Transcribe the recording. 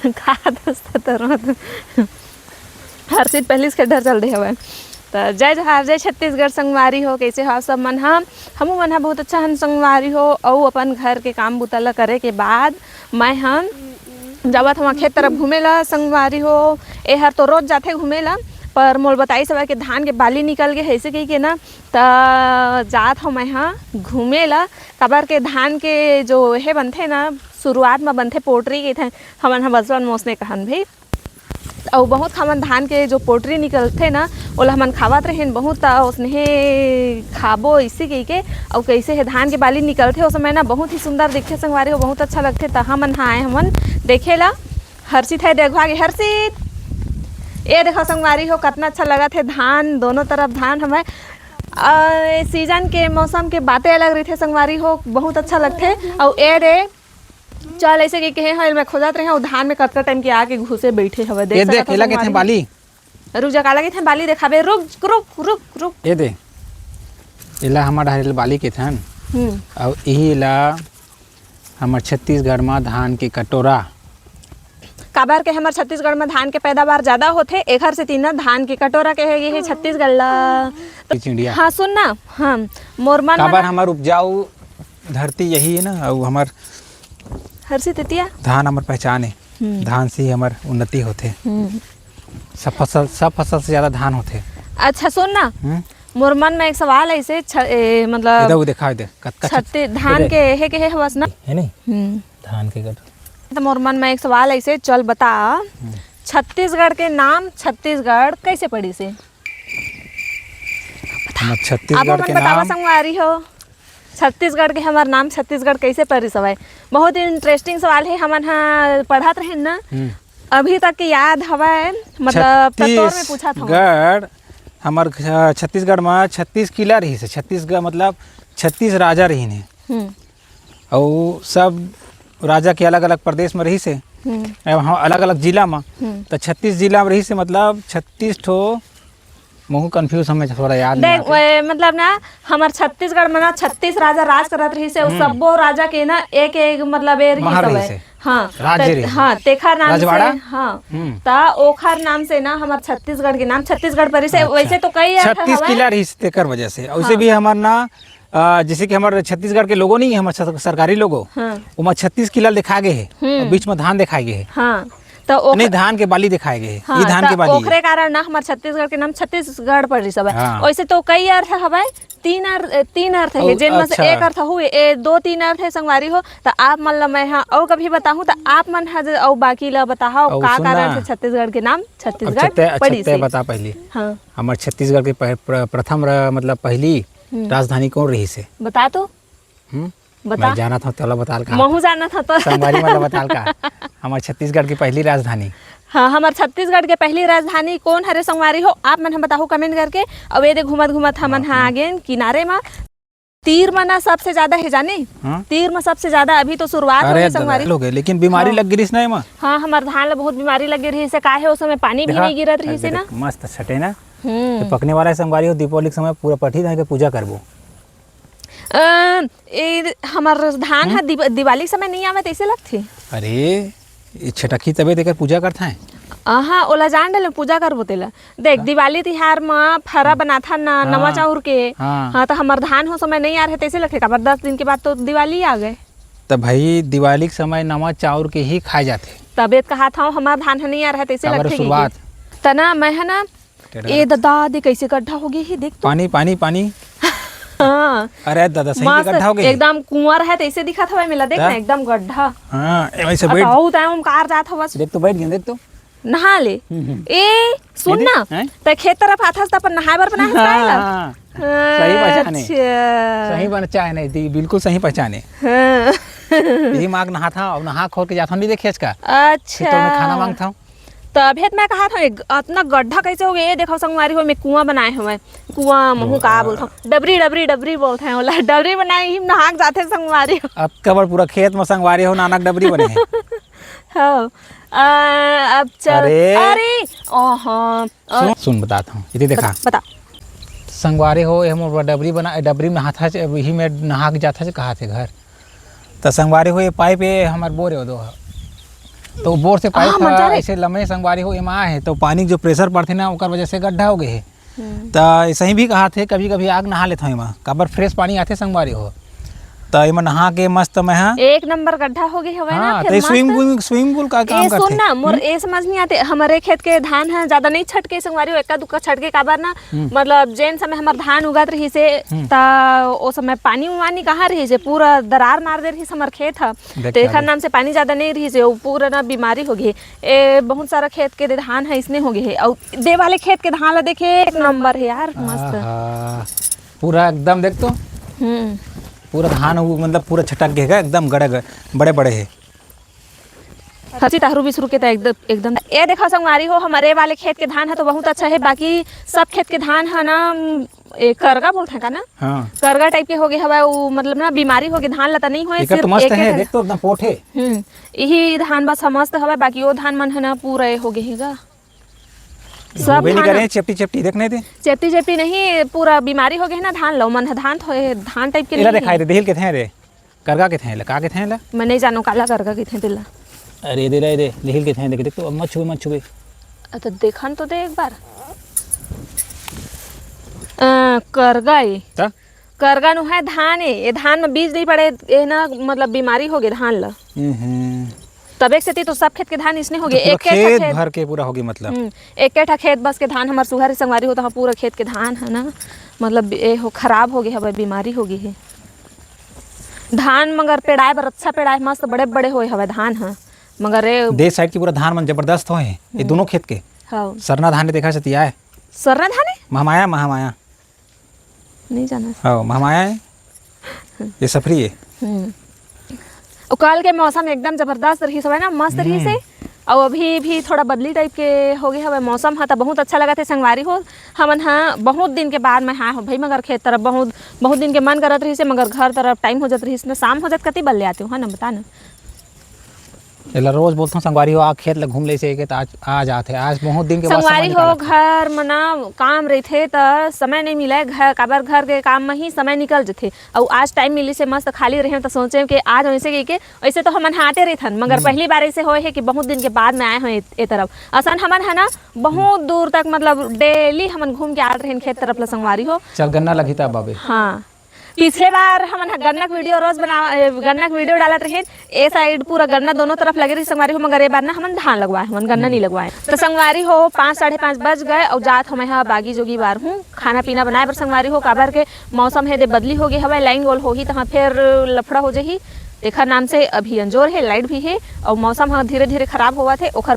का दोस्त तो हर्षित पहले से डर चल रही हवे। तो जय जोहार, जय छत्तीसगढ़ संगवारी हो। कैसे हो सब मन? हमू मन बहुत अच्छा हन संगवारी हो। और अपन घर के काम बुतला करे के बाद मैं हम जावत हवा खेत तरफ घूमेला संगवारी हो। ए हर तो रोज जाते घूमेला, पर मोल बताई सब के धान के बाली निकल गए ऐसे कही के ना, तो जात हो मैं हाँ घूमेला। कबर के धान के जो है बनते ना, शुरुआत में बनते पोटरी के थे हमन बसवन मोसने कहन भाई। और बहुत हमन धान के जो पोटरी निकलते ना ओला हमन खावत रहें बहुत, उसने खाबो इसी कही के। और कैसे है धान के बाली निकलते उस समय ना बहुत ही सुंदर दिखते संगवारी हो, बहुत अच्छा लगते। तो हमन हाँ आए हमन देखेला। हर्षित है देखवा के हर्षित, ये देखो संगवारी हो कितना अच्छा लगा थे धान, दोनों तरफ धान हमें। सीजन के मौसम के बातें अलग रही थे संगवारी हो, बहुत अच्छा लगते। और ए रे चल ऐसे कि कहे हैं मैं खोजत रहे और धान में कतका टाइम के आके घुसे बैठे हवे। देख देख एला के थे बाली, रुक जा काला के थे बाली देखाबे। रुक रुक रुक रुक, ये दे एला हमर ढारेल बाली के थन। और यही ला हमर छत्तीसगढ़ में धान के कटोरा। काबर के हमर छत्तीसगढ़ में धान के पैदावार ज्यादा होथे, एखर से तीन धान के कटोरा के है छत्तीसगढ़ ला। चिड़िया हाँ सुन ना, हाँ मोर मन काबर हमर उपजाऊ धरती यही है ना। और हमर हर्षित तितिया धान हमर पहचान है, धान से ही हमर उन्नति होथे। सब फसल से ज्यादा धान होथे। अच्छा सुन ना, मोर मन में एक सवाल ऐसे मतलब इधर दिखा दे छत्तीस धान के है हवस ना है नहीं धान के कटोरा। तो मोर मन में एक सवाल ऐसे चल बता, छत्तीसगढ़ के नाम छत्तीसगढ़ कैसे पड़ी से? हमर छत्तीसगढ़ के नाम संगवारी हो, छत्तीसगढ़ के हमार नाम छत्तीसगढ़ कैसे पड़ी सवाई? बहुत ही इंटरेस्टिंग सवाल है। हमन हाँ पढ़त रहे ना, अभी तक के याद हवा, मतलब तौर में पूछा था। छत्तीसगढ़ हमार छत्तीसगढ़ में 36 किला रही से। छत्तीसगढ़ मतलब 36 राजा रही ने। और सब राजा के अलग अलग प्रदेश में रही से, अलग अलग जिला में। तो 36 जिला में रही से, मतलब 36 ठो महू कंफ्यूज हमें थोड़ा याद देख मतलब ना हमार छत्तीसगढ़ में ना 36 राजा राज करत रही से। सबो राजा के ना एक एक मतलब ए रही से। हाँ हाँ तेखर नाम से, हाँ ता ओखर नाम से ना हमार छत्तीसगढ़ के नाम छत्तीसगढ़ पर से। वैसे तो कई 36 किला रही से तेकर वजह से। उसे भी हमार ना जैसे कि हमारे छत्तीसगढ़ के लोगो नहीं है, हमारे सरकारी लोगो वो 36 किला दिखा गए है और बीच में धान दिखाए गए है। हाँ तो नहीं धान के बाली दिखाए गए हैं। हाँ, ये धान के बाली ओखरे कारण ना हमारे छत्तीसगढ़ के नाम छत्तीसगढ़ पड़ रही सब है। हाँ। वैसे तो कई अर्थ हवे, तीन अर्थ है जिनमें से एक अर्थ हुए दो तीन अर्थ है संगवारी हो। तो आप मन ला मैं हाँ और कभी बताऊं तो आप मन और बाकी ला बताओ का कारण से छत्तीसगढ़ के नाम छत्तीसगढ़ पड़ी से। बता पहली हाँ हमारे छत्तीसगढ़ की प्रथम मतलब पहली राजधानी कौन रही से? बता तो बता। मैं जाना था तो बताल का, महू जाना था तो संगवारी मतलब बताल का। हमारे छत्तीसगढ़ की पहली राजधानी, हाँ हमारे छत्तीसगढ़ के पहली राजधानी कौन हरे संगवारी हो? आप मन हम बताओ कमेंट करके। अब ये घूमत घूमत हमन हाँ आगे किनारे में तीर में ना सबसे ज्यादा है जाने। तीर में सबसे ज्यादा अभी तो शुरुआत हो संगवारी लोग, लेकिन बीमारी लग गई ना में। हाँ हमारे धान ला बहुत बीमारी लगी रही से। का है उस समय पानी भी नहीं गिरत रही से ना, मस्त छटे ना। तो पकने वाला संगवारी हो दीपावली के समय पूरा पठी धान के पूजा करबो। हमार धान है दिवाली समय नहीं आवत ऐसे लगती। अरे छटकी तबे देकर पूजा करता है। हाँ ओला जान डले पूजा करबो तेला। देख दिवाली तिहार में फरा बनाथा ना नवा चाउर के। हाँ तो हमार धान हो समय नहीं आ रहे तैसे लगते का 10 दिन के बाद तो दिवाली आ गए। तो भाई दिवाली के समय नवा चाउर के ही खाए जाते। तबीयत कहा था हमार धान नहीं आ रहा तैसे लगते शुरुआत तना मैं है ना ये दादा दे कैसे गड्ढा हो गई है देख तो। पानी पानी पानी हाँ अरे दादा सही गड्ढा हो गई एकदम कुआं है तैसे दिखा था मिला देख ना एकदम गड्ढा। हाँ ऐसे बैठ बहुत टाइम कार जात हो बस देख तो बैठ गए देख तो नहा ले। ए सुन ना त खेत तरफ आथस त अपन नहाए बर बना है हाँ, सही पहचाने सही पहचाने नहीं दी बिल्कुल सही पहचाने। यही मांग नहा था और नहा खोल के जाता नहीं देखे इसका। अच्छा तो मैं खाना मांगता हूँ तबीयत मैं कहा था इतना गड्ढा कैसे हो गया? ये देखो संगवारी हो मैं कुआं बनाए हुए कुआं महू का बोलता हूँ डबरी डबरी डबरी बोलते हैं ओला डबरी बनाए ही नहाक जाते संगवारी। अब कबर पूरा खेत में संगवारी हो नानक डबरी बने हैं। हाँ अब चल अरे सुन बताता हूँ ये देखा बता संगवारी हो हम डबरी बना डबरी में नहाता ही में नहा के जाता कहा थे घर तो संगवारी हो ये पाइप हमारे बोरे हो दो तो बोर से पाइप मजा था रे। ऐसे लम्बे संगवारी हो एमा है तो पानी के जो प्रेशर पड़थे ना ओकर वजह से गड्ढा हो गए है। तो ऐसा ही भी कहा थे कभी कभी आग नहा लेते हैं एमा काबर फ्रेश पानी आथे संगवारी हो तो एमा नहा के मस्त मैं हाँ एक नंबर गड्ढा हो गए हवे ना हाँ फिर तो मस्त। स्विमिंग पूल का काम ए सुन करथे। ना मोर ए समझ नहीं आते हमारे खेत के धान है ज्यादा नहीं छटके संगवारी एका दुक्का छटके काबर ना मतलब जेन समय हमार धान उगत रही से ता ओ समय पानी वानी कहाँ रही से पूरा दरार मार दे रही से हमार खेत है देख तो एखर आगे। नाम से पानी ज्यादा नहीं रही से वो पूरा ना बीमारी हो गई ए बहुत सारा खेत के धान है इसने हो गए है और दे वाले खेत के धान ला देखे एक नंबर है यार मस्त। आहा, पूरा एकदम देख तो हम्म पूरा धान मतलब पूरा छटक गए एकदम बड़े बड़े है। हसी ताहरू बिसरू के तो एकदम ये देखो संगवारी हो हमारे वाले खेत के धान है तो बहुत अच्छा है बाकी सब खेत के धान है ना एक करगा बोलते हैं का ना हाँ करगा टाइप के हो गए हवा वो मतलब ना बीमारी हो गई धान लता नहीं होए एकर तो मस्त है देख तो एकदम पोठ है। यही धान बस मस्त हवा बाकी वो धान मन है ना पूरा ये हो गए हैगा सब होबे नहीं धान करे चेपटी चेपटी देख नहीं दे चेपटी चेपटी नहीं पूरा बीमारी हो गई है ना धान लो मन है धान तो धान टाइप के एला नहीं दिखाई है। दे दिल के थे रे करगा के थे का के थे ला मैं नहीं जानू काला करगा किथे दिला अरे दे दिल के थे देख तो मत छुए तो देखन तो दे एक बार करगा ये ता करगा नु है धान है ये धान में बीज नहीं पड़े ये ना मतलब बीमारी हो गई धान ला तब एक से तो सब खेत के धान इसने हो गए पूरा एक खेत भर के पूरा होगी मतलब एक केठा खेत बस के धान हमार सुघर संगवारी होता है पूरा खेत के धान है ना मतलब ये हो खराब हो गए है बीमारी हो गई है धान मगर पेड़ाए बर अच्छा पेड़ाए मस्त बड़े बड़े होए हवे धान है मगर ये देश साइड की पूरा धान मन जबरदस्त होए ये दोनों खेत के हाँ सरना धान ने देखा सतिया है सरना धान है महामाया नहीं जाना हाँ महामाया है ये सफरी है और कल के मौसम एकदम जबरदस्त रही सब है ना मस्त रही से और अभी भी थोड़ा बदली टाइप के हो गए हवे मौसम है तो बहुत अच्छा लगा थे संगवारी हो हमन हाँ बहुत दिन के बाद में हाँ हो भाई मगर खेत तरफ बहुत दिन के मन करत रही से मगर घर तरफ टाइम हो जात रही ना शाम हो जात कति बल्ले आते हो हाँ ना बता ना एला रोज बोलता हूँ संगवारी हो आ खेत ला घूम ले से के आज आते आज बहुत दिन के बाद संगवारी समय हो निकाला। घर मना काम रही तो समय नहीं मिले घर काबर घर के काम में ही समय निकल जाते और आज टाइम मिली से मस्त खाली रहे तो सोचे कि आज वैसे के ऐसे तो हमन आते रही थन मगर पहली बार ऐसे होए है कि बहुत दिन के बाद में आए हैं ए तरफ असन हमन है ना बहुत दूर तक मतलब डेली हमन घूम के आ रहे खेत तरफ ला संगवारी हो चल गन्ना लगी था बाबे हाँ पिछले बार हमन गन्ना के वीडियो रोज गन्ना के वीडियो डालत रहे ए साइड पूरा गन्ना दोनों तरफ लगे रही संगवारी हो मगर ए बार ना हमन धान लगवाए हमन गन्ना नहीं लगवाए तो संगवारी हो 5 साढ़े 5 बज गए और जात हमें यहाँ बागी जोगी बार हूँ खाना पीना बनाए पर संगवारी हो काबर के मौसम है दे बदली हो गई हवा लाइन गोल हो ही तो फिर लफड़ा हो जाही एखर नाम से अभी अंजोर है लाइट भी है और मौसम धीरे धीरे खराब हुआ थे ओखर